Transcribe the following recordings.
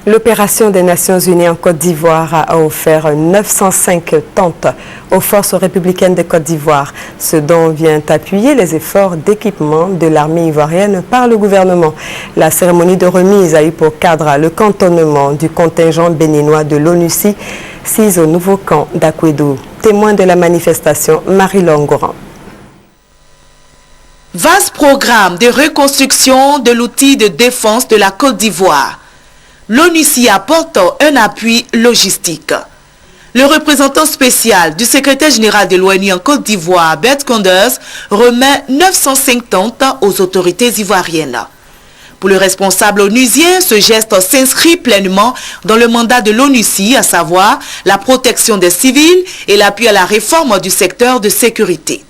L'opération des Nations Unies en Côte d'Ivoire a offert 905 tentes aux forces républicaines de Côte d'Ivoire, ce dont vient appuyer les efforts d'équipement de l'armée ivoirienne par le gouvernement. La cérémonie de remise a eu pour cadre le cantonnement du contingent béninois de l'ONUCI, 6 au nouveau camp d'Akwedou. Témoin de la manifestation, Marie-Laure Ngoran. Vaste programme de reconstruction de l'outil de défense de la Côte d'Ivoire. L'ONUCI apporte un appui logistique. Le représentant spécial du secrétaire général de l'ONU en Côte d'Ivoire, Bert Koenders, remet 905 tentes aux autorités ivoiriennes. Pour le responsable onusien, ce geste s'inscrit pleinement dans le mandat de l'ONUCI, à savoir la protection des civils et l'appui à la réforme du secteur de sécurité.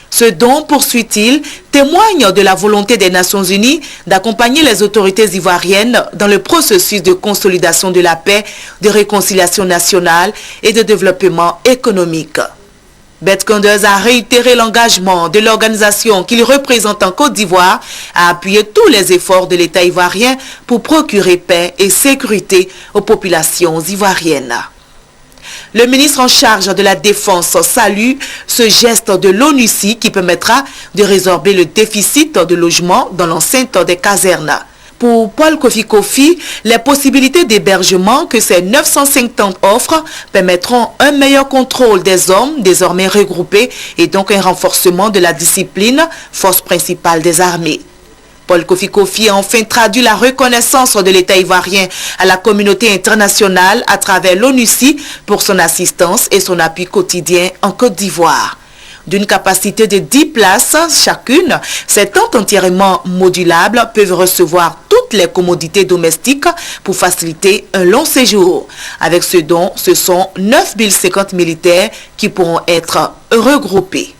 Ce don, poursuit-il, témoigne de la volonté des Nations Unies d'accompagner les autorités ivoiriennes dans le processus de consolidation de la paix, de réconciliation nationale et de développement économique. Bert Koenders a réitéré l'engagement de l'organisation qu'il représente en Côte d'Ivoire à appuyer tous les efforts de l'État ivoirien pour procurer paix et sécurité aux populations ivoiriennes. Le ministre en charge de la Défense salue ce geste de l'ONUCI qui permettra de résorber le déficit de logement dans l'enceinte des casernes. Pour Paul Kofi Kofi, les possibilités d'hébergement que ces 905 tentes offrent permettront un meilleur contrôle des hommes désormais regroupés et donc un renforcement de la discipline, force principale des armées. Paul Kofi Kofi a enfin traduit la reconnaissance de l'État ivoirien à la communauté internationale à travers l'ONUCI pour son assistance et son appui quotidien en Côte d'Ivoire. D'une capacité de 10 places chacune, ces tentes entièrement modulables peuvent recevoir toutes les commodités domestiques pour faciliter un long séjour. Avec ce don, ce sont 9050 militaires qui pourront être regroupés.